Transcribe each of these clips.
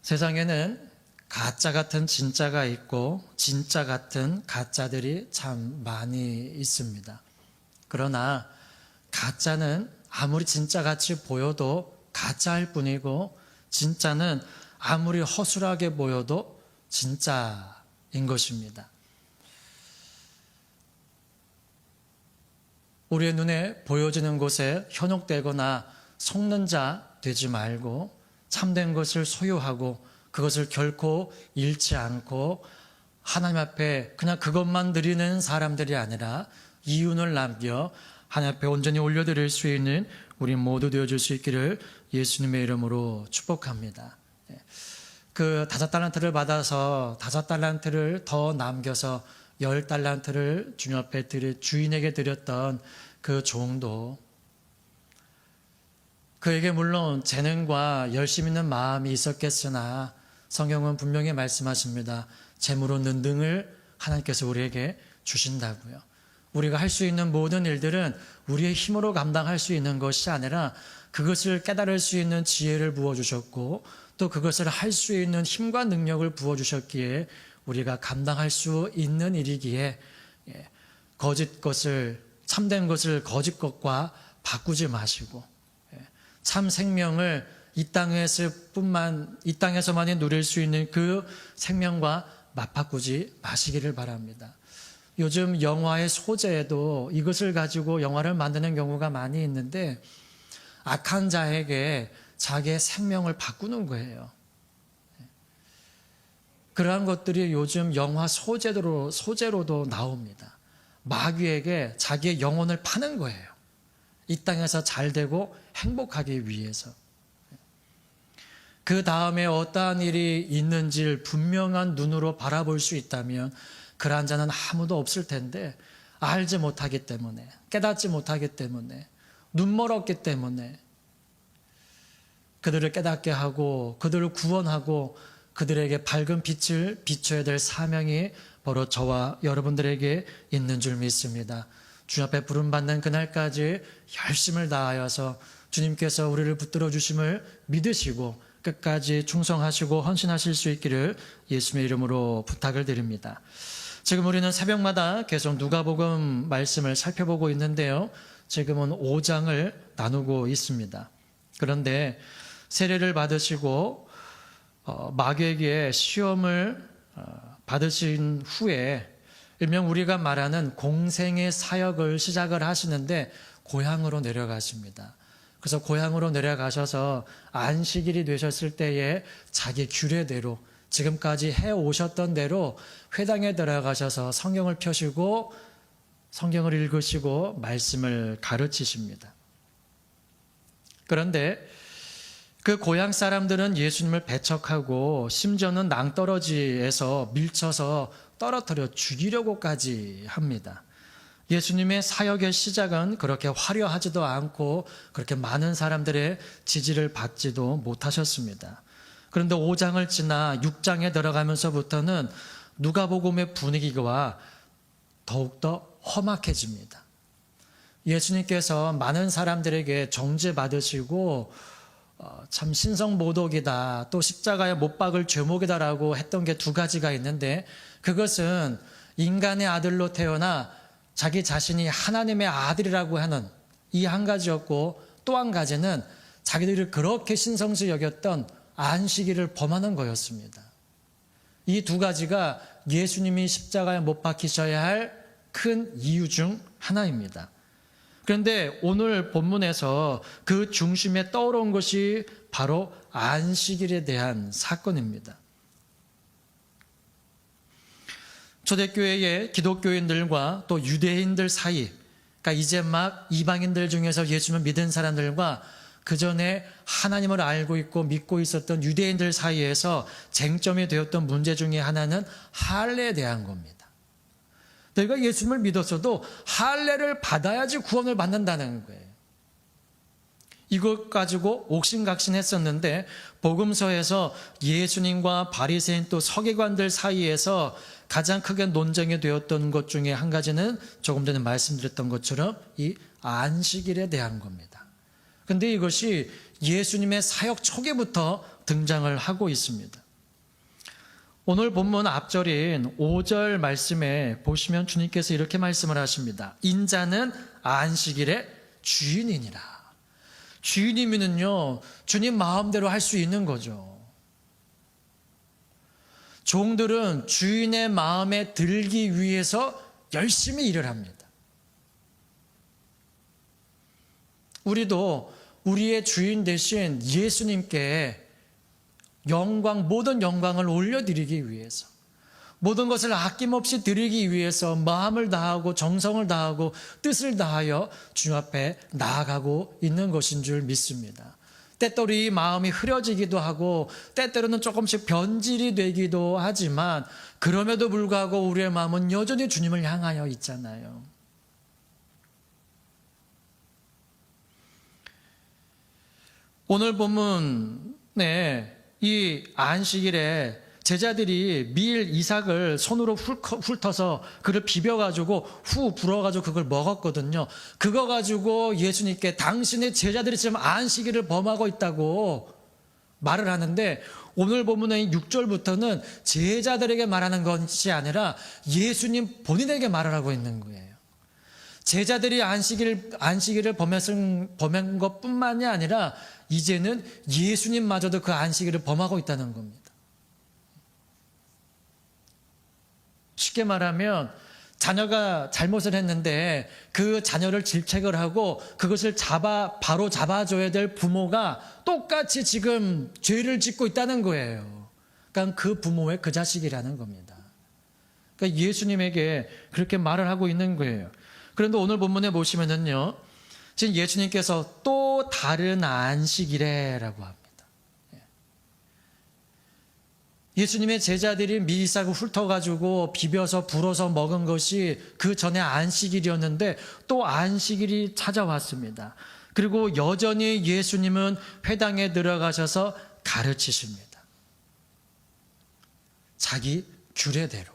세상에는 가짜 같은 진짜가 있고 진짜 같은 가짜들이 참 많이 있습니다. 그러나 가짜는 아무리 진짜같이 보여도 가짜일 뿐이고 진짜는 아무리 허술하게 보여도 진짜인 것입니다. 우리의 눈에 보여지는 것에 현혹되거나 속는 자 되지 말고 참된 것을 소유하고 그것을 결코 잃지 않고 하나님 앞에 그냥 그것만 드리는 사람들이 아니라 이윤을 남겨 하나님 앞에 온전히 올려드릴 수 있는 우리 모두 되어줄 수 있기를 예수님의 이름으로 축복합니다. 그 5달란트를 받아서 5달란트를 더 남겨서 10달란트를 주님 앞에 주인에게 드렸던 그 종도 그에게 물론 재능과 열심 있는 마음이 있었겠으나 성경은 분명히 말씀하십니다. 재물 얻는 등을 하나님께서 우리에게 주신다고요. 우리가 할 수 있는 모든 일들은 우리의 힘으로 감당할 수 있는 것이 아니라 그것을 깨달을 수 있는 지혜를 부어주셨고 또 그것을 할 수 있는 힘과 능력을 부어주셨기에 우리가 감당할 수 있는 일이기에 거짓 것을 참된 것을 거짓 것과 바꾸지 마시고 참 생명을 이 땅에서만이 누릴 수 있는 그 생명과 맞바꾸지 마시기를 바랍니다. 요즘 영화의 소재에도 이것을 가지고 영화를 만드는 경우가 많이 있는데 악한 자에게 자기의 생명을 바꾸는 거예요. 그러한 것들이 요즘 영화 소재로도 나옵니다. 마귀에게 자기의 영혼을 파는 거예요. 이 땅에서 잘 되고 행복하기 위해서. 그 다음에 어떠한 일이 있는지를 분명한 눈으로 바라볼 수 있다면 그러한 자는 아무도 없을 텐데 알지 못하기 때문에 깨닫지 못하기 때문에 눈멀었기 때문에 그들을 깨닫게 하고 그들을 구원하고 그들에게 밝은 빛을 비춰야 될 사명이 바로 저와 여러분들에게 있는 줄 믿습니다. 주님 앞에 부름받는 그날까지 열심을 다하여서 주님께서 우리를 붙들어 주심을 믿으시고 끝까지 충성하시고 헌신하실 수 있기를 예수님의 이름으로 부탁을 드립니다. 지금 우리는 새벽마다 계속 누가복음 말씀을 살펴보고 있는데요. 지금은 5장을 나누고 있습니다. 그런데 세례를 받으시고 마귀에게 시험을 받으신 후에 일명 우리가 말하는 공생의 사역을 시작을 하시는데 고향으로 내려가십니다. 그래서 고향으로 내려가셔서 안식일이 되셨을 때에 자기 규례대로 지금까지 해오셨던 대로 회당에 들어가셔서 성경을 펴시고 성경을 읽으시고 말씀을 가르치십니다. 그런데 그 고향 사람들은 예수님을 배척하고 심지어는 낭떠러지에서 밀쳐서 떨어뜨려 죽이려고까지 합니다. 예수님의 사역의 시작은 그렇게 화려하지도 않고 그렇게 많은 사람들의 지지를 받지도 못하셨습니다. 그런데 5장을 지나 6장에 들어가면서부터는 누가복음의 분위기가 더욱더 험악해집니다. 예수님께서 많은 사람들에게 정죄받으시고 참 신성모독이다, 또 십자가에 못 박을 죄목이다라고 했던 게 2가지가 있는데 그것은 인간의 아들로 태어나 자기 자신이 하나님의 아들이라고 하는 이 한 가지였고 또 한 가지는 자기들이 그렇게 신성시 여겼던 안식일을 범하는 거였습니다. 이 2가지가 예수님이 십자가에 못 박히셔야 할 큰 이유 중 하나입니다. 그런데 오늘 본문에서 그 중심에 떠오른 것이 바로 안식일에 대한 사건입니다. 초대교회의 기독교인들과 또 유대인들 사이, 그러니까 이제 막 이방인들 중에서 예수님을 믿은 사람들과 그 전에 하나님을 알고 있고 믿고 있었던 유대인들 사이에서 쟁점이 되었던 문제 중에 하나는 할례에 대한 겁니다. 너희가 예수님을 믿었어도 할례를 받아야지 구원을 받는다는 거예요. 이것 가지고 옥신각신했었는데 복음서에서 예수님과 바리새인 또 서기관들 사이에서 가장 크게 논쟁이 되었던 것 중에 한 가지는 조금 전에 말씀드렸던 것처럼 이 안식일에 대한 겁니다. 그런데 이것이 예수님의 사역 초기부터 등장을 하고 있습니다. 오늘 본문 앞절인 5절 말씀에 보시면 주님께서 이렇게 말씀을 하십니다. 인자는 안식일의 주인이니라. 주인이면요, 주님 마음대로 할 수 있는 거죠. 종들은 주인의 마음에 들기 위해서 열심히 일을 합니다. 우리도 우리의 주인 대신 예수님께 모든 영광을 올려드리기 위해서, 모든 것을 아낌없이 드리기 위해서 마음을 다하고 정성을 다하고 뜻을 다하여 주 앞에 나아가고 있는 것인 줄 믿습니다. 때때로 이 마음이 흐려지기도 하고 때때로는 조금씩 변질이 되기도 하지만 그럼에도 불구하고 우리의 마음은 여전히 주님을 향하여 있잖아요. 오늘 본문에 이 안식일에 제자들이 밀 이삭을 손으로 훑어서 그를 비벼가지고 후 불어가지고 그걸 먹었거든요. 그거 가지고 예수님께 당신의 제자들이 지금 안식일을 범하고 있다고 말을 하는데, 오늘 본문의 6절부터는 제자들에게 말하는 것이 아니라 예수님 본인에게 말을 하고 있는 거예요. 제자들이 안식일을 범한 것뿐만이 아니라 이제는 예수님마저도 그 안식일을 범하고 있다는 겁니다. 쉽게 말하면 자녀가 잘못을 했는데 그 자녀를 질책을 하고 그것을 바로 잡아줘야 될 부모가 똑같이 지금 죄를 짓고 있다는 거예요. 그러니까 그 부모의 그 자식이라는 겁니다. 그러니까 예수님에게 그렇게 말을 하고 있는 거예요. 그런데 오늘 본문에 보시면은요, 지금 예수님께서 또 다른 안식일에라고 합니다. 예수님의 제자들이 밀싹을 훑어가지고 비벼서 불어서 먹은 것이 그 전에 안식일이었는데 또 안식일이 찾아왔습니다. 그리고 여전히 예수님은 회당에 들어가셔서 가르치십니다. 자기 규례대로.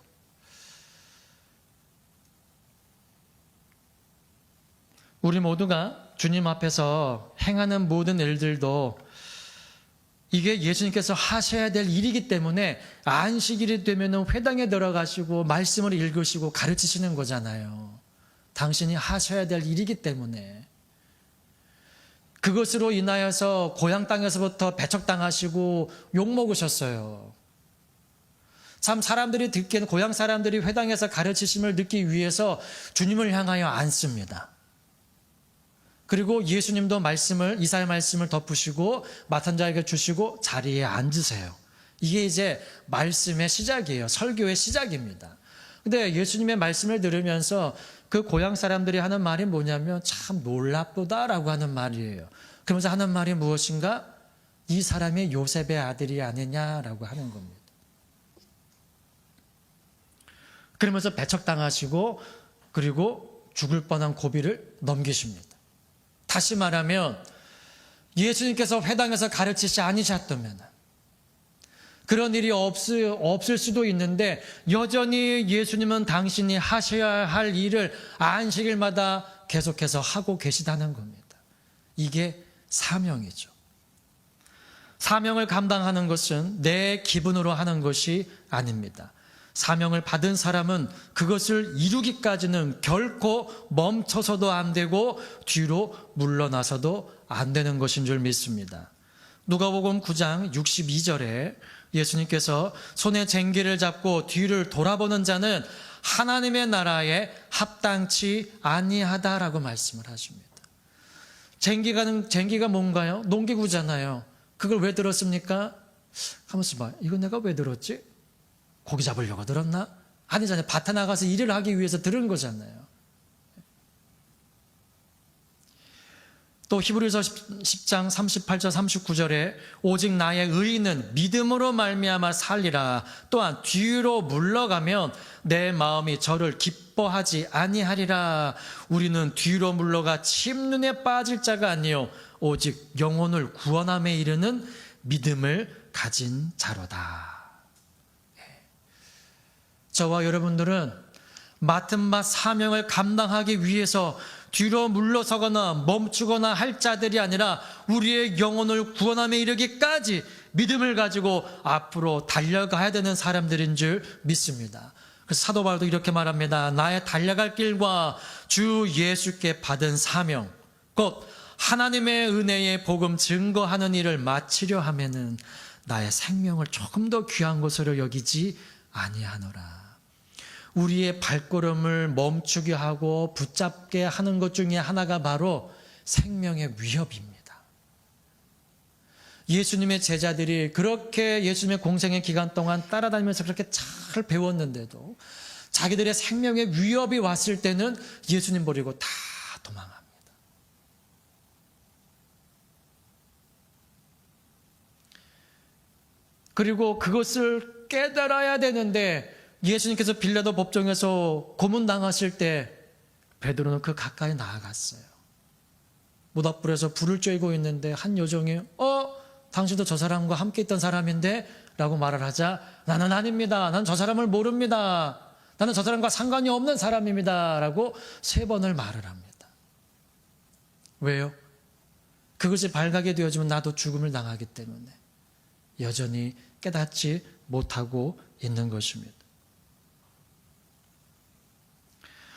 우리 모두가 주님 앞에서 행하는 모든 일들도 이게 예수님께서 하셔야 될 일이기 때문에 안식일이 되면 회당에 들어가시고 말씀을 읽으시고 가르치시는 거잖아요. 당신이 하셔야 될 일이기 때문에. 그것으로 인하여서 고향 땅에서부터 배척당하시고 욕먹으셨어요. 참 사람들이 듣기에는 고향 사람들이 회당에서 가르치심을 듣기 위해서 주님을 향하여 앉습니다. 그리고 예수님도 이사야 말씀을 덮으시고 맡은 자에게 주시고 자리에 앉으세요. 이게 이제 말씀의 시작이에요. 설교의 시작입니다. 근데 예수님의 말씀을 들으면서 그 고향 사람들이 하는 말이 뭐냐면 참 놀랍도다라고 하는 말이에요. 그러면서 하는 말이 무엇인가? 이 사람이 요셉의 아들이 아니냐라고 하는 겁니다. 그러면서 배척당하시고 그리고 죽을 뻔한 고비를 넘기십니다. 다시 말하면 예수님께서 회당에서 가르치지 않으셨다면 그런 일이 없을 수도 있는데 여전히 예수님은 당신이 하셔야 할 일을 안식일마다 계속해서 하고 계시다는 겁니다. 이게 사명이죠. 사명을 감당하는 것은 내 기분으로 하는 것이 아닙니다. 사명을 받은 사람은 그것을 이루기까지는 결코 멈춰서도 안 되고 뒤로 물러나서도 안 되는 것인 줄 믿습니다. 누가복음 9장 62절에 예수님께서 손에 쟁기를 잡고 뒤를 돌아보는 자는 하나님의 나라에 합당치 아니하다라고 말씀을 하십니다. 쟁기가 뭔가요? 농기구잖아요. 그걸 왜 들었습니까? 가만있어 봐. 이거 내가 왜 들었지? 고기 잡으려고 들었나? 아니잖아요. 밭에 나가서 일을 하기 위해서 들은 거잖아요. 또 히브리서 10장 38절 39절에 오직 나의 의인은 믿음으로 말미암아 살리라. 또한 뒤로 물러가면 내 마음이 저를 기뻐하지 아니하리라. 우리는 뒤로 물러가 침눈에 빠질 자가 아니요 오직 영혼을 구원함에 이르는 믿음을 가진 자로다. 저와 여러분들은 맡은 바 사명을 감당하기 위해서 뒤로 물러서거나 멈추거나 할 자들이 아니라 우리의 영혼을 구원함에 이르기까지 믿음을 가지고 앞으로 달려가야 되는 사람들인 줄 믿습니다. 그래서 사도 바울도 이렇게 말합니다. 나의 달려갈 길과 주 예수께 받은 사명, 곧 하나님의 은혜의 복음 증거하는 일을 마치려 하면은 나의 생명을 조금 더 귀한 것으로 여기지 아니하노라. 우리의 발걸음을 멈추게 하고 붙잡게 하는 것 중에 하나가 바로 생명의 위협입니다. 예수님의 제자들이 그렇게 예수님의 공생의 기간 동안 따라다니면서 그렇게 잘 배웠는데도 자기들의 생명의 위협이 왔을 때는 예수님 버리고 다 도망합니다. 그리고 그것을 깨달아야 되는데 예수님께서 빌라도 법정에서 고문당하실 때 베드로는 그 가까이 나아갔어요. 모닥불에서 불을 쬐고 있는데 한 여종이 당신도 저 사람과 함께 있던 사람인데? 라고 말을 하자 나는 아닙니다. 나는 저 사람을 모릅니다. 나는 저 사람과 상관이 없는 사람입니다. 라고 3번을 말을 합니다. 왜요? 그것이 발각이 되어지면 나도 죽음을 당하기 때문에 여전히 깨닫지 못하고 있는 것입니다.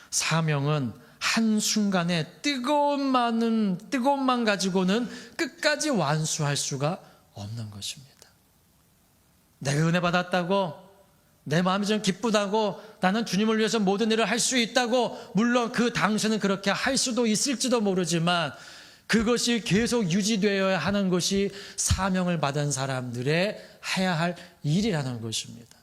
사명은 한순간에 뜨거움만 가지고는 끝까지 완수할 수가 없는 것입니다. 내가 은혜 받았다고, 내 마음이 좀 기쁘다고, 나는 주님을 위해서 모든 일을 할 수 있다고, 물론 그 당시는 그렇게 할 수도 있을지도 모르지만 그것이 계속 유지되어야 하는 것이 사명을 받은 사람들의 해야 할 일이라는 것입니다.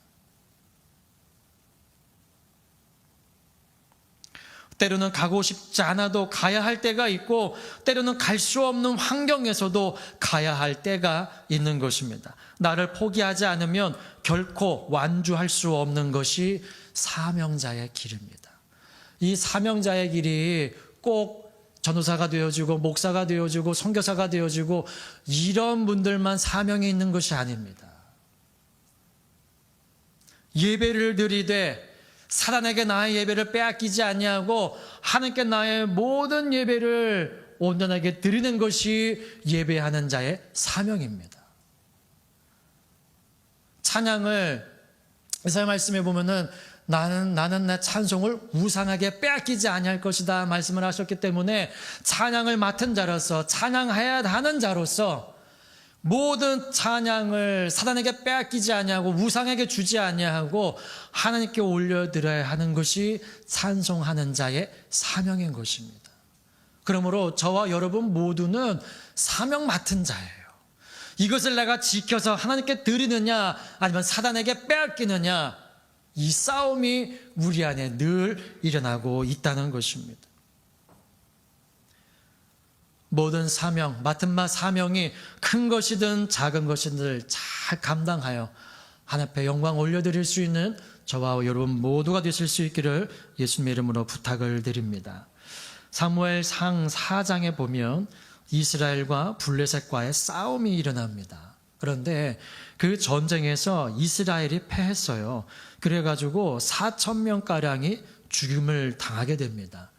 때로는 가고 싶지 않아도 가야 할 때가 있고 때로는 갈 수 없는 환경에서도 가야 할 때가 있는 것입니다. 나를 포기하지 않으면 결코 완주할 수 없는 것이 사명자의 길입니다. 이 사명자의 길이 꼭 전도사가 되어지고 목사가 되어지고 선교사가 되어지고 이런 분들만 사명이 있는 것이 아닙니다. 예배를 드리되 사단에게 나의 예배를 빼앗기지 아니하고 하나님께 나의 모든 예배를 온전하게 드리는 것이 예배하는 자의 사명입니다. 찬양을 이사야 말씀에 보면은 나는 내 찬송을 우상하게 빼앗기지 아니할 것이다 말씀을 하셨기 때문에 찬양을 맡은 자로서 찬양해야 하는 자로서 모든 찬양을 사단에게 빼앗기지 아니하고 우상에게 주지 아니하고 하나님께 올려드려야 하는 것이 찬송하는 자의 사명인 것입니다. 그러므로 저와 여러분 모두는 사명 맡은 자예요. 이것을 내가 지켜서 하나님께 드리느냐 아니면 사단에게 빼앗기느냐, 이 싸움이 우리 안에 늘 일어나고 있다는 것입니다. 모든 사명, 맡은 바 사명이 큰 것이든 작은 것이든 잘 감당하여 하나님 앞에 영광 올려드릴 수 있는 저와 여러분 모두가 되실 수 있기를 예수님의 이름으로 부탁을 드립니다. 사무엘상 4장에 보면 이스라엘과 블레셋과의 싸움이 일어납니다. 그런데 그 전쟁에서 이스라엘이 패했어요. 그래가지고 4,000명가량이 죽임을 당하게 됩니다.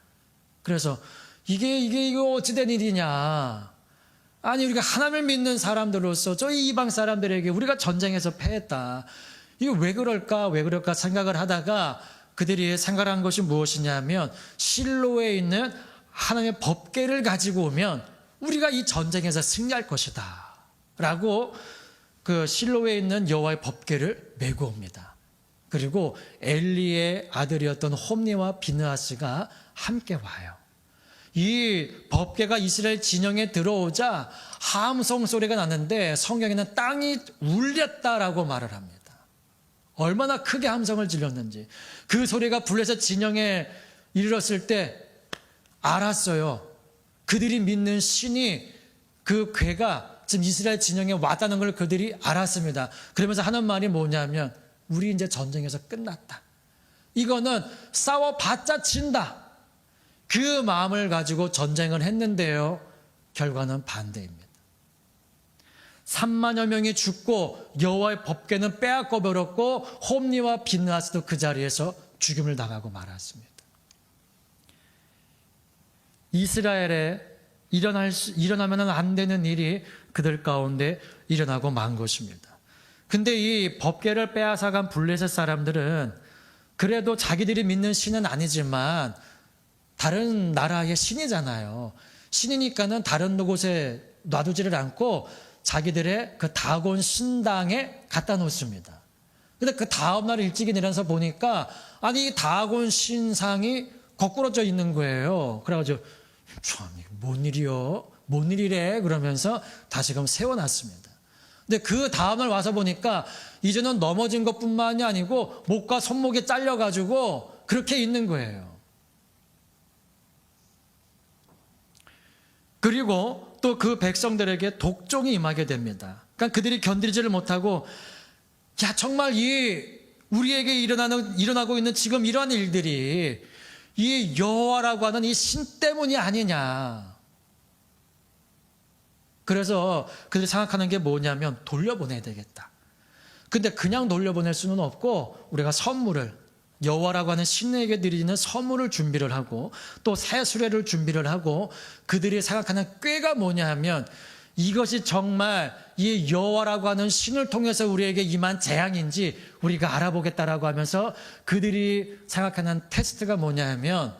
그래서 이거 어찌된 일이냐. 아니, 우리가 하나님을 믿는 사람들로서 저희 이방 사람들에게 우리가 전쟁에서 패했다. 이거 왜 그럴까 생각을 하다가 그들이 생각한 것이 무엇이냐면 실로에 있는 하나님의 법궤를 가지고 오면 우리가 이 전쟁에서 승리할 것이다. 라고 그 실로에 있는 여호와의 법궤를 메고 옵니다. 그리고 엘리의 아들이었던 홈니와 비느하스가 함께 와요. 이 법궤가 이스라엘 진영에 들어오자 함성 소리가 났는데 성경에는 땅이 울렸다라고 말을 합니다. 얼마나 크게 함성을 질렀는지. 그 소리가 블레셋 진영에 이르렀을 때 알았어요. 그들이 믿는 신이 그 궤가 지금 이스라엘 진영에 왔다는 걸 그들이 알았습니다. 그러면서 하는 말이 뭐냐면 우리 이제 전쟁에서 끝났다. 이거는 싸워봤자 진다. 그 마음을 가지고 전쟁을 했는데요. 결과는 반대입니다. 3만여 명이 죽고 여호와의 법궤는 빼앗고 버렸고 홈니와 비느하스도 그 자리에서 죽임을 당하고 말았습니다. 일어나면 안 되는 일이 그들 가운데 일어나고 만 것입니다. 근데 이 법궤를 빼앗아간 블레셋 사람들은 그래도 자기들이 믿는 신은 아니지만 다른 나라의 신이잖아요. 신이니까는 다른 곳에 놔두지를 않고 자기들의 그 다곤 신당에 갖다 놓습니다. 근데 그 다음날 일찍이 내려서 보니까 아니 다곤 신상이 거꾸러져 있는 거예요. 그래가지고 참 뭔 일이요? 뭔 일이래? 그러면서 다시금 세워놨습니다. 근데 그 다음날 와서 보니까 이제는 넘어진 것뿐만이 아니고 목과 손목이 잘려가지고 그렇게 있는 거예요. 그리고 또 그 백성들에게 독종이 임하게 됩니다. 그러니까 그들이 견디지를 못하고 야 정말 우리에게 일어나고 있는 지금 이러한 일들이 이 여호와라고 하는 이 신 때문이 아니냐. 그래서 그들이 생각하는 게 뭐냐면 돌려보내야 되겠다. 근데 그냥 돌려보낼 수는 없고 우리가 선물을 여호와라고 하는 신에게 드리는 선물을 준비를 하고 또 새 수레를 준비를 하고 그들이 생각하는 꾀가 뭐냐 하면 이것이 정말 이 여호와라고 하는 신을 통해서 우리에게 임한 재앙인지 우리가 알아보겠다라고 하면서 그들이 생각하는 테스트가 뭐냐 하면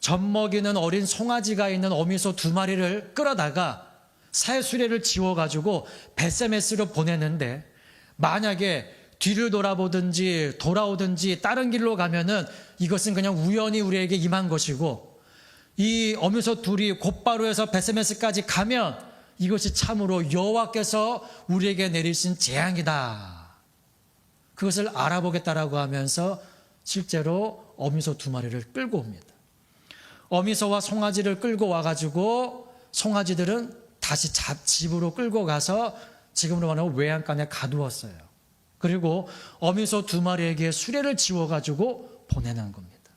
젖먹이는 어린 송아지가 있는 어미소 2마리를 끌어다가 새 수레를 지워가지고 벳세메스로 보내는데 만약에 뒤를 돌아보든지 돌아오든지 다른 길로 가면은 이것은 그냥 우연히 우리에게 임한 것이고 이 어미소 둘이 곧바로 해서 벳세메스까지 가면 이것이 참으로 여호와께서 우리에게 내리신 재앙이다. 그것을 알아보겠다라고 하면서 실제로 어미소 2마리를 끌고 옵니다. 어미소와 송아지를 끌고 와가지고 송아지들은 다시 집으로 끌고 가서 지금으로 말하면 외양간에 가두었어요. 그리고 어미소 2마리에게 수레를 지워가지고 보내는 겁니다.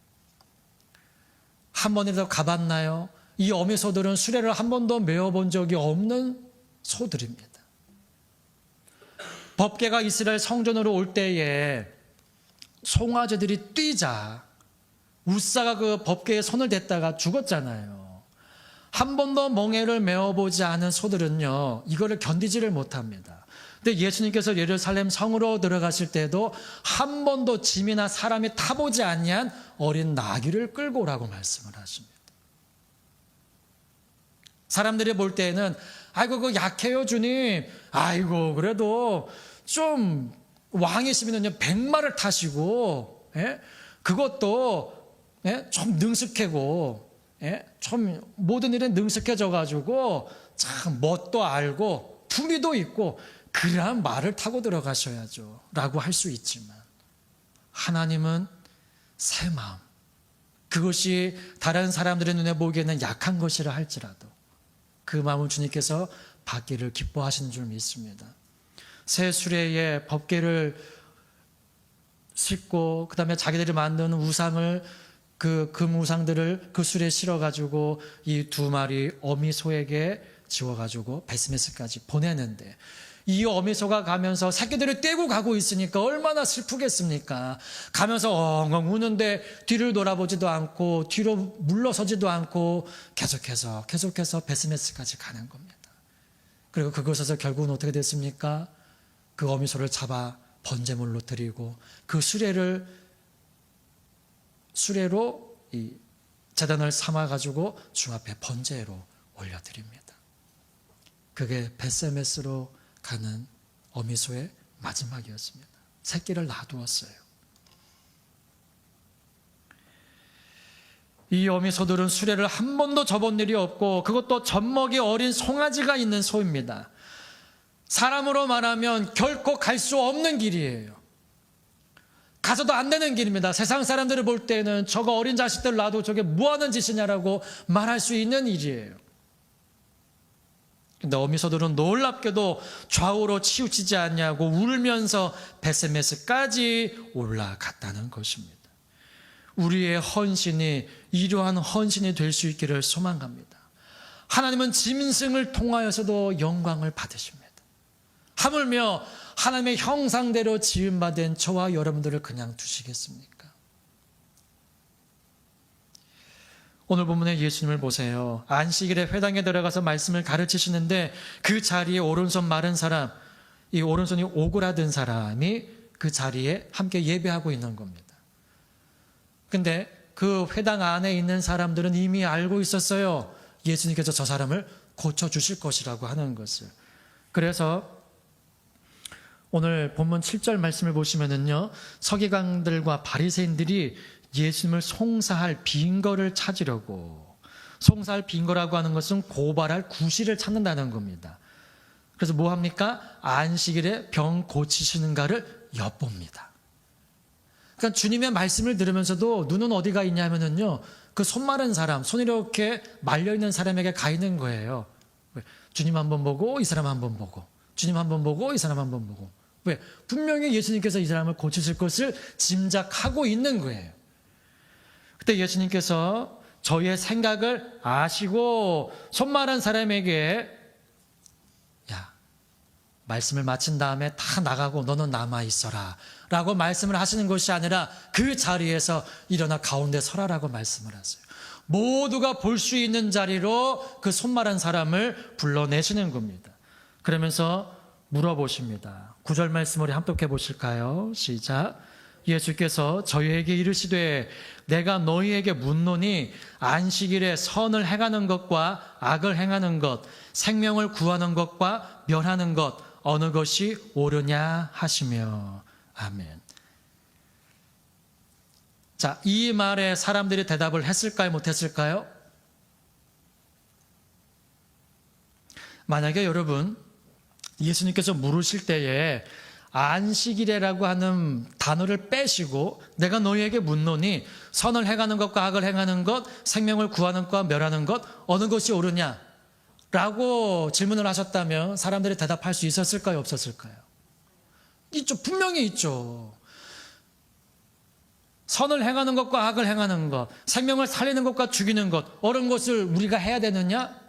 한 번이라도 가봤나요? 이 어미소들은 수레를 한 번도 메어본 적이 없는 소들입니다. 법궤가 이스라엘 성전으로 올 때에 송아지들이 뛰자 우사가 그 법궤에 손을 댔다가 죽었잖아요. 한 번도 멍에를 메어보지 않은 소들은요 이거를 견디지를 못합니다. 근데 예수님께서 예루살렘 성으로 들어가실 때도 한 번도 짐이나 사람이 타보지 아니한 어린 나귀를 끌고 오라고 말씀을 하십니다. 사람들이 볼 때에는 아이고 그거 약해요 주님. 아이고 그래도 좀 왕이시면요 100마를 타시고 그것도 좀 능숙하고 좀 모든 일에 능숙해져가지고 참 멋도 알고 품위도 있고 그러한 말을 타고 들어가셔야죠 라고 할 수 있지만 하나님은 새 마음 그것이 다른 사람들의 눈에 보기에는 약한 것이라 할지라도 그 마음을 주님께서 받기를 기뻐하시는 줄 믿습니다. 새 수레에 법궤를 싣고 그 다음에 자기들이 만든 우상을 그 금우상들을 그 수레에 실어가지고 이 2마리 어미소에게 지워가지고 벳세메스까지 보내는데 이 어미소가 가면서 새끼들을 떼고 가고 있으니까 얼마나 슬프겠습니까? 가면서 엉엉 우는데 뒤를 돌아보지도 않고 뒤로 물러서지도 않고 계속해서 벳세메스까지 가는 겁니다. 그리고 그곳에서 결국은 어떻게 됐습니까? 그 어미소를 잡아 번제물로 드리고 그 수레로 이 제단을 삼아가지고 주 앞에 번제로 올려드립니다. 그게 벳세메스로 가는 어미소의 마지막이었습니다. 새끼를 놔두었어요. 이 어미소들은 수레를 한 번도 접은 일이 없고 그것도 젖먹이 어린 송아지가 있는 소입니다. 사람으로 말하면 결코 갈 수 없는 길이에요. 가서도 안 되는 길입니다. 세상 사람들을 볼 때는 저거 어린 자식들 놔도 저게 뭐하는 짓이냐라고 말할 수 있는 일이에요. 근데 어미소들은 놀랍게도 좌우로 치우치지 않냐고 울면서 벳세메스까지 올라갔다는 것입니다. 우리의 헌신이 이러한 헌신이 될 수 있기를 소망합니다. 하나님은 짐승을 통하여서도 영광을 받으십니다. 하물며 하나님의 형상대로 지음받은 저와 여러분들을 그냥 두시겠습니까? 오늘 본문에 예수님을 보세요. 안식일에 회당에 들어가서 말씀을 가르치시는데 그 자리에 오른손 마른 사람, 이 오른손이 오그라든 사람이 그 자리에 함께 예배하고 있는 겁니다. 근데 그 회당 안에 있는 사람들은 이미 알고 있었어요. 예수님께서 저 사람을 고쳐주실 것이라고 하는 것을. 그래서 오늘 본문 7절 말씀을 보시면은요, 서기관들과 바리새인들이 예수님을 송사할 빈거를 찾으려고, 송사할 빈거라고 하는 것은 고발할 구실을 찾는다는 겁니다. 그래서 뭐 합니까? 안식일에 병 고치시는가를 엿봅니다. 그러니까 주님의 말씀을 들으면서도 눈은 어디가 있냐면은요, 그 손 마른 사람, 손 이렇게 말려있는 사람에게 가 있는 거예요. 왜? 주님 한번 보고 이 사람 한번 보고, 주님 한번 보고 이 사람 한번 보고. 왜? 분명히 예수님께서 이 사람을 고치실 것을 짐작하고 있는 거예요. 그때 예수님께서 저희의 생각을 아시고 손 마른 사람에게, 야, 말씀을 마친 다음에 다 나가고 너는 남아 있어라 라고 말씀을 하시는 것이 아니라 그 자리에서 일어나 가운데 서라라고 말씀을 하세요. 모두가 볼 수 있는 자리로 그 손 마른 사람을 불러내시는 겁니다. 그러면서 물어보십니다. 9절 말씀 우리 함께 보실까요? 시작. 예수께서 저희에게 이르시되 내가 너희에게 묻노니 안식일에 선을 행하는 것과 악을 행하는 것, 생명을 구하는 것과 멸하는 것 어느 것이 옳으냐 하시며. 아멘. 자, 이 말에 사람들이 대답을 했을까요? 못했을까요? 만약에 여러분 예수님께서 물으실 때에 안식일이라고 하는 단어를 빼시고 내가 너희에게 묻노니 선을 행하는 것과 악을 행하는 것, 생명을 구하는 것과 멸하는 것 어느 것이 옳으냐 라고 질문을 하셨다면 사람들이 대답할 수 있었을까요? 없었을까요? 있죠. 분명히 있죠. 선을 행하는 것과 악을 행하는 것, 생명을 살리는 것과 죽이는 것 옳은 것을 우리가 해야 되느냐?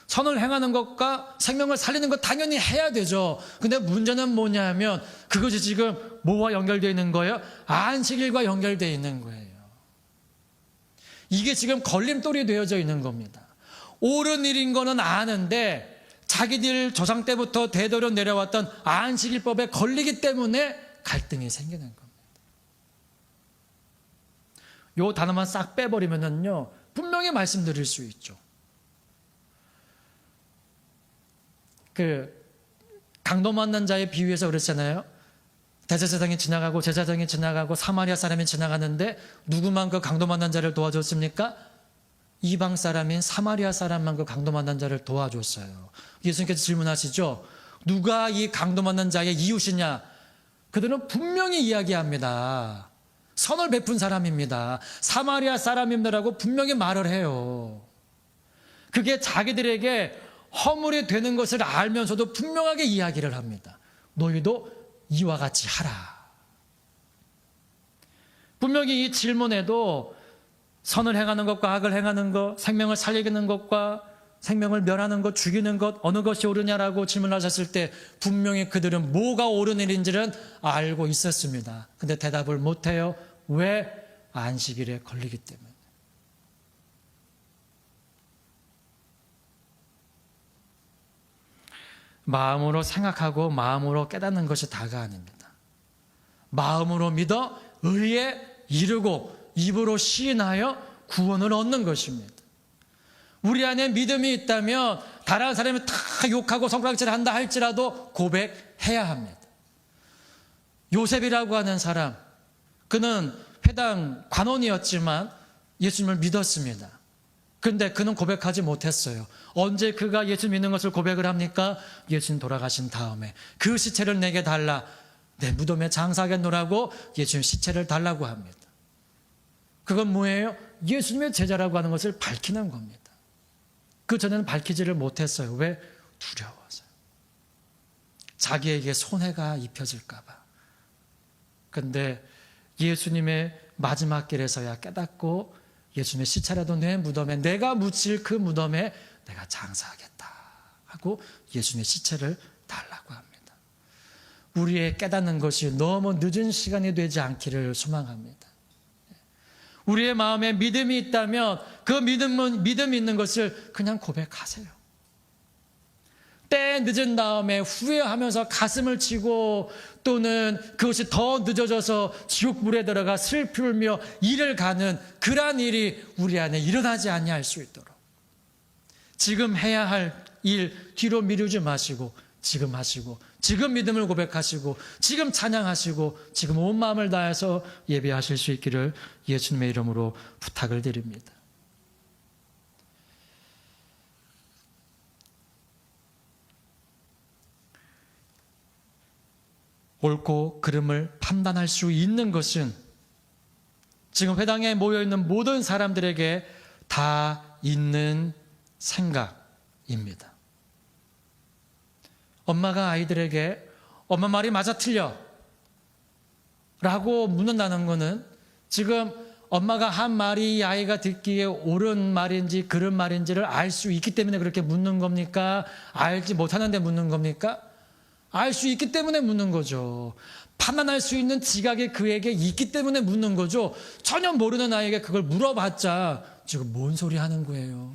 선을 행하는 것과 생명을 살리는 것 당연히 해야 되죠. 근데 문제는 뭐냐면 그것이 지금 뭐와 연결되어 있는 거예요? 안식일과 연결되어 있는 거예요. 이게 지금 걸림돌이 되어져 있는 겁니다. 옳은 일인 거는 아는데 자기들 조상 때부터 대대로 내려왔던 안식일법에 걸리기 때문에 갈등이 생기는 겁니다. 요 단어만 싹 빼버리면은요, 분명히 말씀드릴 수 있죠. 강도 만난 자의 비유에서 그랬잖아요. 대제사장이 지나가고 제사장이 지나가고 사마리아 사람이 지나가는데 누구만 그 강도 만난 자를 도와줬습니까? 이방 사람인 사마리아 사람만 그 강도 만난 자를 도와줬어요. 예수님께서 질문하시죠. 누가 이 강도 만난 자의 이웃이냐? 그들은 분명히 이야기합니다. 선을 베푼 사람입니다. 사마리아 사람입니다라고 분명히 말을 해요. 그게 자기들에게 허물이 되는 것을 알면서도 분명하게 이야기를 합니다. 너희도 이와 같이 하라. 분명히 이 질문에도 선을 행하는 것과 악을 행하는 것, 생명을 살리는 것과 생명을 멸하는 것, 죽이는 것 어느 것이 옳으냐라고 질문하셨을 때 분명히 그들은 뭐가 옳은 일인지는 알고 있었습니다. 근데 대답을 못해요. 왜? 안식일에 걸리기 때문에. 마음으로 생각하고 마음으로 깨닫는 것이 다가 아닙니다. 마음으로 믿어 의에 이르고 입으로 시인하여 구원을 얻는 것입니다. 우리 안에 믿음이 있다면 다른 사람이 다 욕하고 손가락질 한다 할지라도 고백해야 합니다. 요셉이라고 하는 사람, 그는 회당 관원이었지만 예수님을 믿었습니다. 그런데 그는 고백하지 못했어요. 언제 그가 예수 믿는 것을 고백을 합니까? 예수님 돌아가신 다음에 그 시체를 내게 달라, 내 무덤에 장사하겠노라고 예수님 시체를 달라고 합니다. 그건 뭐예요? 예수님의 제자라고 하는 것을 밝히는 겁니다. 그 전에는 밝히지를 못했어요. 왜? 두려워서요. 자기에게 손해가 입혀질까 봐. 그런데 예수님의 마지막 길에서야 깨닫고 예수님의 시체라도 내 무덤에, 내가 묻힐 그 무덤에 내가 장사하겠다 하고 예수님의 시체를 달라고 합니다. 우리의 깨닫는 것이 너무 늦은 시간이 되지 않기를 소망합니다. 우리의 마음에 믿음이 있다면 그 믿음이 있는 것을 그냥 고백하세요. 때 늦은 다음에 후회하면서 가슴을 치고 또는 그것이 더 늦어져서 지옥불에 들어가 슬프며 일을 가는 그러한 일이 우리 안에 일어나지 아니할 수 있도록 지금 해야 할 일 뒤로 미루지 마시고 지금 하시고 지금 믿음을 고백하시고 지금 찬양하시고 지금 온 마음을 다해서 예배하실 수 있기를 예수님의 이름으로 부탁을 드립니다. 옳고 그름을 판단할 수 있는 것은 지금 회당에 모여있는 모든 사람들에게 다 있는 생각입니다. 엄마가 아이들에게 엄마 말이 맞아 틀려 라고 묻는다는 것은 지금 엄마가 한 말이 이 아이가 듣기에 옳은 말인지 그른 말인지를 알 수 있기 때문에 그렇게 묻는 겁니까? 알지 못하는데 묻는 겁니까? 알 수 있기 때문에 묻는 거죠. 판단할 수 있는 지각이 그에게 있기 때문에 묻는 거죠. 전혀 모르는 아이에게 그걸 물어봤자 지금 뭔 소리 하는 거예요?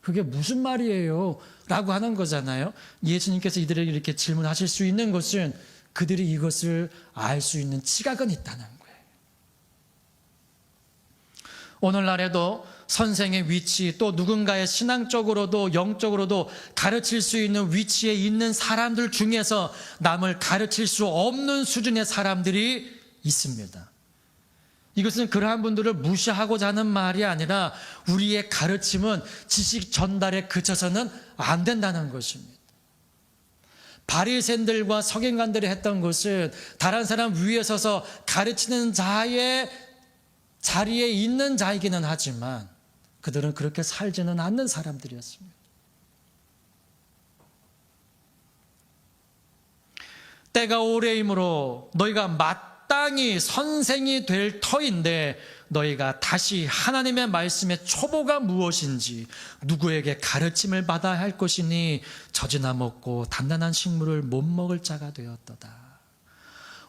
그게 무슨 말이에요? 라고 하는 거잖아요. 예수님께서 이들에게 이렇게 질문하실 수 있는 것은 그들이 이것을 알 수 있는 지각은 있다는 거예요. 오늘날에도 선생의 위치 또 누군가의 신앙적으로도 영적으로도 가르칠 수 있는 위치에 있는 사람들 중에서 남을 가르칠 수 없는 수준의 사람들이 있습니다. 이것은 그러한 분들을 무시하고자 하는 말이 아니라 우리의 가르침은 지식 전달에 그쳐서는 안 된다는 것입니다. 바리새인들과 서기관들이 했던 것은 다른 사람 위에 서서 가르치는 자의 자리에 있는 자이기는 하지만 그들은 그렇게 살지는 않는 사람들이었습니다. 때가 오래이므로 너희가 마땅히 선생이 될 터인데 너희가 다시 하나님의 말씀의 초보가 무엇인지 누구에게 가르침을 받아야 할 것이니 젖이나 먹고 단단한 식물을 못 먹을 자가 되었도다.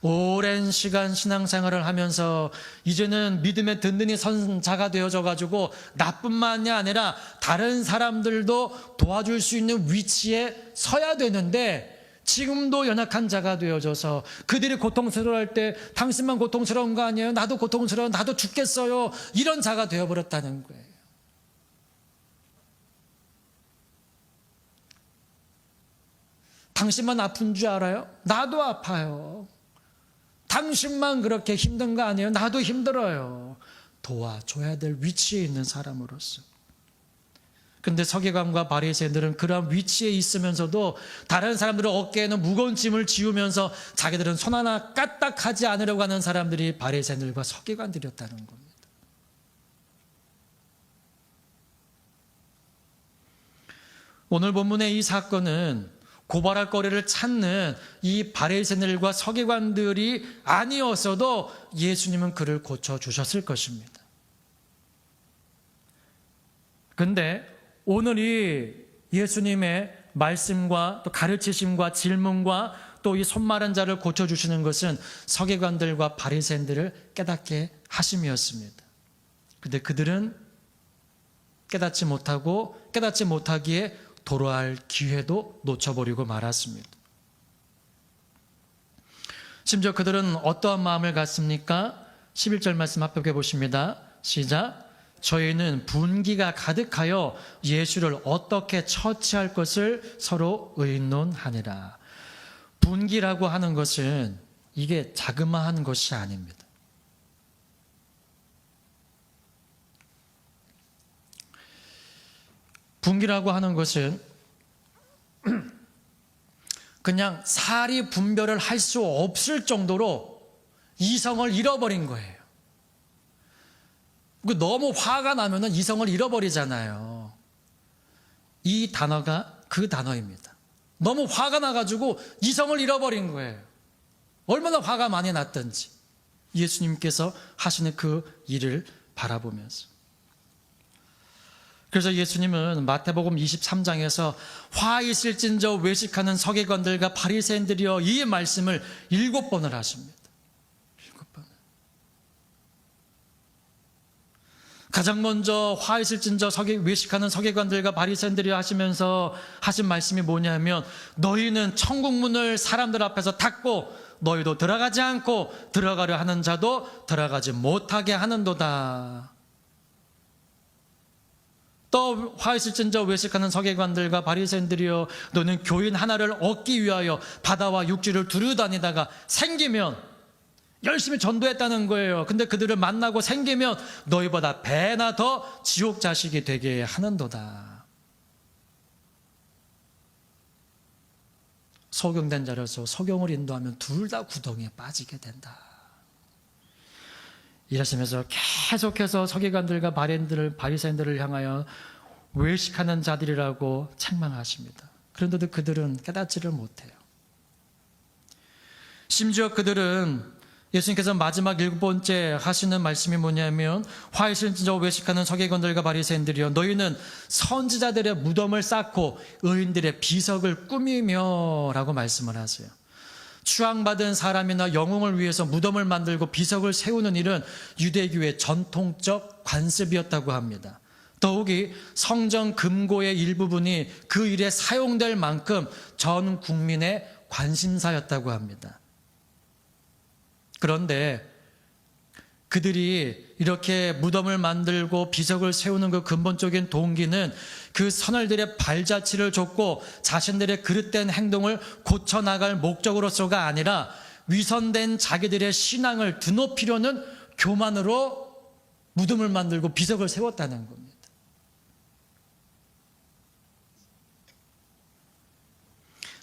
오랜 시간 신앙생활을 하면서 이제는 믿음의 든든히 선 자가 되어져 가지고 나뿐만이 아니라 다른 사람들도 도와줄 수 있는 위치에 서야 되는데 지금도 연약한 자가 되어져서 그들이 고통스러워할 때 당신만 고통스러운 거 아니에요? 나도 고통스러워, 나도 죽겠어요. 이런 자가 되어버렸다는 거예요. 당신만 아픈 줄 알아요? 나도 아파요. 당신만 그렇게 힘든 거 아니에요? 나도 힘들어요. 도와줘야 될 위치에 있는 사람으로서. 근데 서기관과 바리새인들은 그런 위치에 있으면서도 다른 사람들은 어깨에는 무거운 짐을 지우면서 자기들은 손 하나 까딱하지 않으려고 하는 사람들이 바리새인들과 서기관들이었다는 겁니다. 오늘 본문의 이 사건은 고발할 거리를 찾는 이 바리새인들과 서기관들이 아니었어도 예수님은 그를 고쳐주셨을 것입니다. 그런데 오늘이 예수님의 말씀과 또 가르치심과 질문과 또 이 손마른 자를 고쳐주시는 것은 서기관들과 바리새인들을 깨닫게 하심이었습니다. 그런데 그들은 깨닫지 못하고 깨닫지 못하기에 돌아갈 기회도 놓쳐버리고 말았습니다. 심지어 그들은 어떠한 마음을 갖습니까? 11절 말씀 합독해 보십니다. 시작. 저희는 분기가 가득하여 예수를 어떻게 처치할 것을 서로 의논하니라. 분기라고 하는 것은 이게 자그마한 것이 아닙니다. 분기라고 하는 것은 그냥 사리 분별을 할 수 없을 정도로 이성을 잃어버린 거예요. 너무 화가 나면 이성을 잃어버리잖아요. 이 단어가 그 단어입니다. 너무 화가 나가지고 이성을 잃어버린 거예요. 얼마나 화가 많이 났던지 예수님께서 하시는 그 일을 바라보면서. 그래서 예수님은 마태복음 23장에서 화 있을진저 외식하는 서기관들과 바리새인들이여 이 말씀을 7번을 하십니다. 7번. 가장 먼저 화 있을진저 외식하는 서기관들과 바리새인들이 하시면서 하신 말씀이 뭐냐면, 너희는 천국 문을 사람들 앞에서 닫고 너희도 들어가지 않고 들어가려 하는 자도 들어가지 못하게 하는도다. 또 화 있을진저 외식하는 서기관들과 바리새인들이여, 너는 교인 하나를 얻기 위하여 바다와 육지를 두루다니다가 생기면, 열심히 전도했다는 거예요. 근데 그들을 만나고 생기면 너희보다 배나 더 지옥 자식이 되게 하는도다. 소경된 자로서 소경을 인도하면 둘 다 구덩이에 빠지게 된다. 이러시면서 계속해서 서기관들과 바리새인들을 향하여 외식하는 자들이라고 책망하십니다. 그런데도 그들은 깨닫지를 못해요. 심지어 그들은 예수님께서 마지막 7번째 하시는 말씀이 뭐냐면, 화 있을진저 외식하는 서기관들과 바리새인들이여, 너희는 선지자들의 무덤을 쌓고 의인들의 비석을 꾸미며 라고 말씀을 하세요. 추앙받은 사람이나 영웅을 위해서 무덤을 만들고 비석을 세우는 일은 유대교의 전통적 관습이었다고 합니다. 더욱이 성전 금고의 일부분이 그 일에 사용될 만큼 전 국민의 관심사였다고 합니다. 그런데 그들이 이렇게 무덤을 만들고 비석을 세우는 그 근본적인 동기는 그 선열들의 발자취를 줬고 자신들의 그릇된 행동을 고쳐나갈 목적으로서가 아니라 위선된 자기들의 신앙을 드높이려는 교만으로 무덤을 만들고 비석을 세웠다는 겁니다.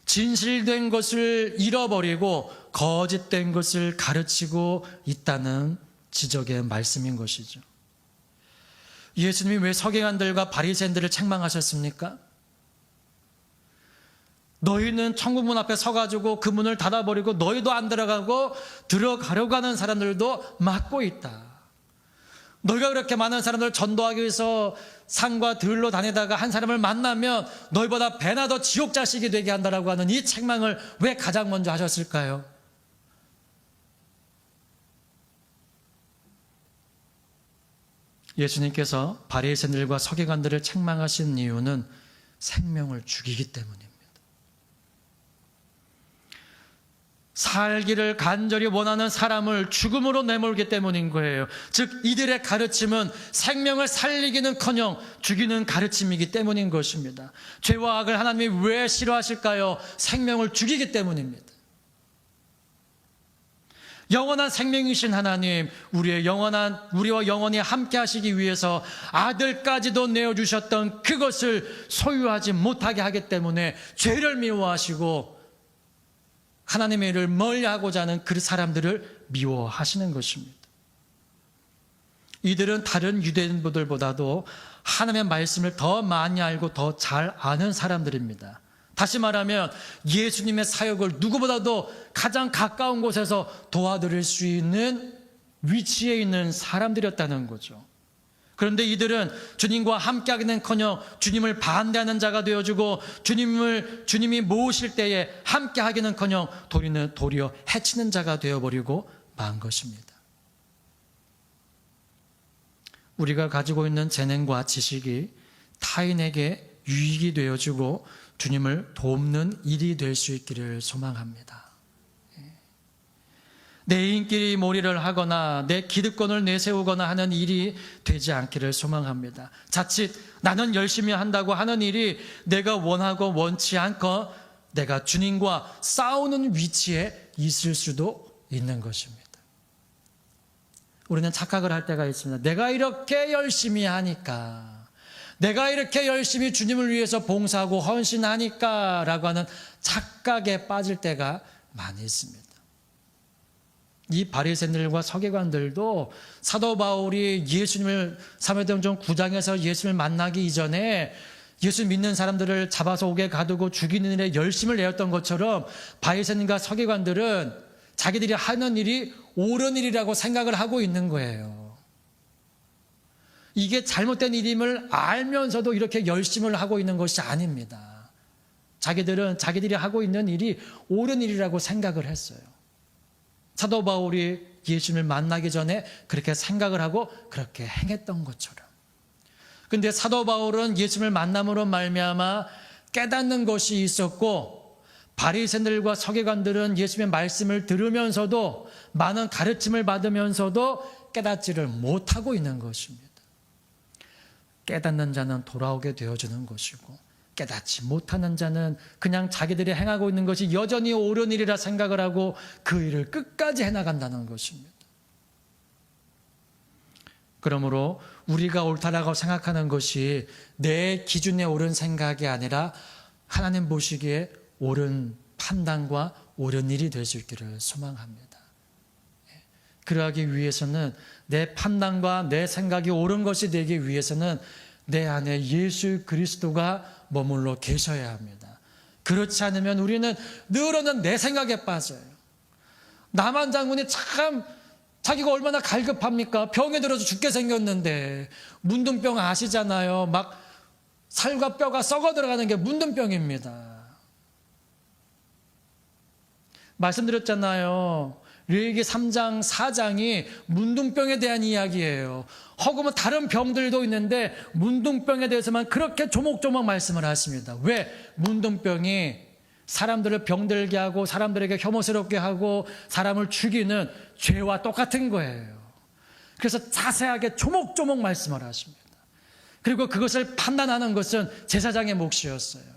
진실된 것을 잃어버리고 거짓된 것을 가르치고 있다는 지적의 말씀인 것이죠. 예수님이 왜 서기관들과 바리새인들을 책망하셨습니까? 너희는 천국문 앞에 서가지고 그 문을 닫아버리고 너희도 안 들어가고 들어가려고 하는 사람들도 막고 있다. 너희가 그렇게 많은 사람들을 전도하기 위해서 산과 들로 다니다가 한 사람을 만나면 너희보다 배나 더 지옥 자식이 되게 한다라고 하는 이 책망을 왜 가장 먼저 하셨을까요? 예수님께서 바리새인들과 서기관들을 책망하신 이유는 생명을 죽이기 때문입니다. 살기를 간절히 원하는 사람을 죽음으로 내몰기 때문인 거예요. 즉 이들의 가르침은 생명을 살리기는커녕 죽이는 가르침이기 때문인 것입니다. 죄와 악을 하나님이 왜 싫어하실까요? 생명을 죽이기 때문입니다. 영원한 생명이신 하나님, 우리와 영원히 함께 하시기 위해서 아들까지도 내어주셨던 그것을 소유하지 못하게 하기 때문에 죄를 미워하시고 하나님의 일을 멀리하고자 하는 그 사람들을 미워하시는 것입니다. 이들은 다른 유대인들보다도 하나님의 말씀을 더 많이 알고 더 잘 아는 사람들입니다. 다시 말하면 예수님의 사역을 누구보다도 가장 가까운 곳에서 도와드릴 수 있는 위치에 있는 사람들이었다는 거죠. 그런데 이들은 주님과 함께하기는커녕 주님을 반대하는 자가 되어주고 주님이 모으실 때에 함께하기는커녕 도리어 해치는 자가 되어버리고 만 것입니다. 우리가 가지고 있는 재능과 지식이 타인에게 유익이 되어주고 주님을 돕는 일이 될 수 있기를 소망합니다. 내 인기리 몰이를 하거나 내 기득권을 내세우거나 하는 일이 되지 않기를 소망합니다. 자칫 나는 열심히 한다고 하는 일이 내가 원하고 원치 않고 내가 주님과 싸우는 위치에 있을 수도 있는 것입니다. 우리는 착각을 할 때가 있습니다. 내가 이렇게 열심히 하니까, 내가 이렇게 열심히 주님을 위해서 봉사하고 헌신하니까 라고 하는 착각에 빠질 때가 많이 있습니다. 이 바리새인들과 서기관들도 사도 바울이 예수님을 사도행전 9장에서 예수님을 만나기 이전에 예수 믿는 사람들을 잡아서 옥에 가두고 죽이는 일에 열심을 내었던 것처럼 바리새인과 서기관들은 자기들이 하는 일이 옳은 일이라고 생각을 하고 있는 거예요. 이게 잘못된 일임을 알면서도 이렇게 열심을 하고 있는 것이 아닙니다. 자기들이 하고 있는 일이 옳은 일이라고 생각을 했어요. 사도 바울이 예수님을 만나기 전에 그렇게 생각을 하고 그렇게 행했던 것처럼. 근데 사도 바울은 예수님을 만남으로 말미암아 깨닫는 것이 있었고, 바리새인들과 서기관들은 예수님의 말씀을 들으면서도 많은 가르침을 받으면서도 깨닫지를 못하고 있는 것입니다. 깨닫는 자는 돌아오게 되어주는 것이고, 깨닫지 못하는 자는 그냥 자기들이 행하고 있는 것이 여전히 옳은 일이라 생각을 하고 그 일을 끝까지 해나간다는 것입니다. 그러므로 우리가 옳다라고 생각하는 것이 내 기준에 옳은 생각이 아니라 하나님 보시기에 옳은 판단과 옳은 일이 될 수 있기를 소망합니다. 그러하기 위해서는 내 판단과 내 생각이 옳은 것이 되기 위해서는 내 안에 예수 그리스도가 머물러 계셔야 합니다. 그렇지 않으면 우리는 늘어는 내 생각에 빠져요. 남한 장군이 참 자기가 얼마나 갈급합니까? 병에 들어서 죽게 생겼는데, 문둥병 아시잖아요. 막 살과 뼈가 썩어 들어가는 게 문둥병입니다. 말씀드렸잖아요. 레위기 3장 4장이 문둥병에 대한 이야기예요. 허구면 다른 병들도 있는데 문둥병에 대해서만 그렇게 조목조목 말씀을 하십니다. 왜? 문둥병이 사람들을 병들게 하고 사람들에게 혐오스럽게 하고 사람을 죽이는 죄와 똑같은 거예요. 그래서 자세하게 조목조목 말씀을 하십니다. 그리고 그것을 판단하는 것은 제사장의 몫이었어요.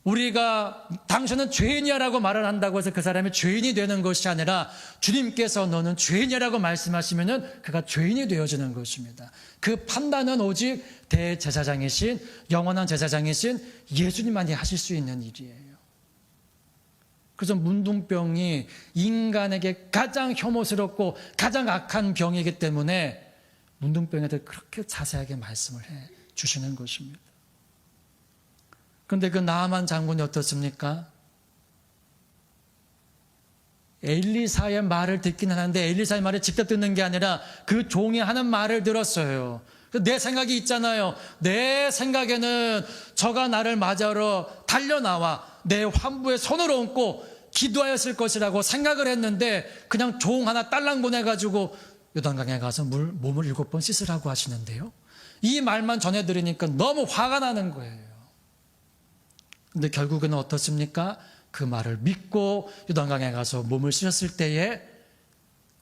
우리가 당신은 죄인이야 라고 말을 한다고 해서 그 사람이 죄인이 되는 것이 아니라 주님께서 너는 죄인이라고 말씀하시면 그가 죄인이 되어지는 것입니다. 그 판단은 오직 대제사장이신 영원한 제사장이신 예수님만이 하실 수 있는 일이에요. 그래서 문둥병이 인간에게 가장 혐오스럽고 가장 악한 병이기 때문에 문둥병에 대해 그렇게 자세하게 말씀을 해 주시는 것입니다. 그런데 그 나아만 장군이 어떻습니까? 엘리사의 말을 듣긴 하는데 엘리사의 말을 직접 듣는 게 아니라 그 종이 하는 말을 들었어요. 내 생각이 있잖아요. 내 생각에는 저가 나를 맞으러 달려나와 내 환부에 손을 얹고 기도하였을 것이라고 생각을 했는데 그냥 종 하나 딸랑 보내가지고 요단강에 가서 몸을 7번 씻으라고 하시는데요. 이 말만 전해 들으니까 너무 화가 나는 거예요. 근데 결국은 어떻습니까? 그 말을 믿고 요단강에 가서 몸을 씻었을 때에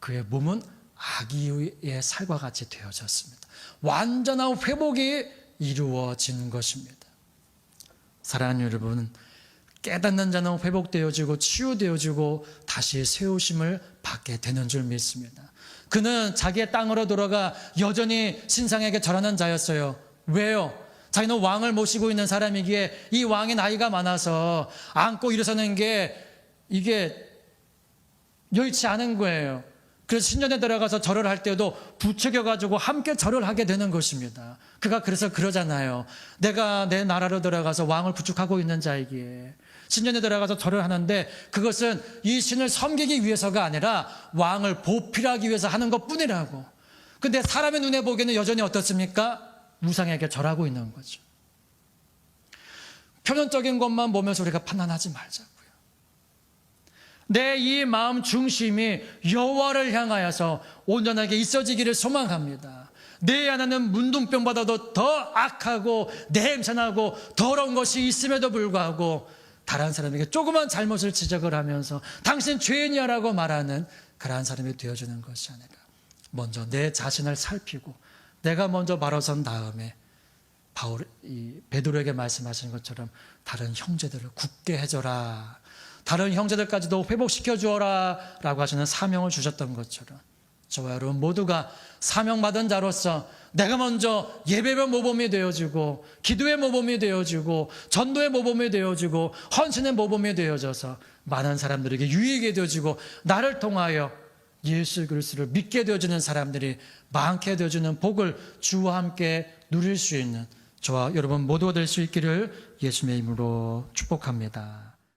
그의 몸은 아기의 살과 같이 되어졌습니다. 완전한 회복이 이루어진 것입니다. 사랑하는 여러분, 깨닫는 자는 회복되어지고 치유되어지고 다시 세우심을 받게 되는 줄 믿습니다. 그는 자기의 땅으로 돌아가 여전히 신상에게 절하는 자였어요. 왜요? 자기는 왕을 모시고 있는 사람이기에 이 왕이 나이가 많아서 안고 일어서는 게 이게 여의치 않은 거예요. 그래서 신전에 들어가서 절을 할 때도 부추겨가지고 함께 절을 하게 되는 것입니다. 그가 그래서 그러잖아요. 내가 내 나라로 들어가서 왕을 구축하고 있는 자이기에 신전에 들어가서 절을 하는데 그것은 이 신을 섬기기 위해서가 아니라 왕을 보필하기 위해서 하는 것뿐이라고. 근데 사람의 눈에 보기에는 여전히 어떻습니까? 우상에게 절하고 있는 거죠. 표면적인 것만 보면서 우리가 판단하지 말자고요. 내 이 마음 중심이 여호와를 향하여서 온전하게 있어지기를 소망합니다. 내 안에는 문둥병보다도 더 악하고 냄새나고 더러운 것이 있음에도 불구하고 다른 사람에게 조그만 잘못을 지적을 하면서 당신 죄인이야 라고 말하는 그러한 사람이 되어주는 것이 아니라 먼저 내 자신을 살피고 내가 먼저 바로선 다음에 베드로에게 말씀하신 것처럼 다른 형제들을 굳게 해줘라, 다른 형제들까지도 회복시켜 주어라 라고 하시는 사명을 주셨던 것처럼 저와 여러분 모두가 사명받은 자로서 내가 먼저 예배의 모범이 되어주고 기도의 모범이 되어주고 전도의 모범이 되어주고 헌신의 모범이 되어져서 많은 사람들에게 유익이 되어지고 나를 통하여 예수 그리스도를 믿게 되어주는 사람들이 많게 되어주는 복을 주와 함께 누릴 수 있는 저와 여러분 모두가 될 수 있기를 예수님의 이름으로 축복합니다.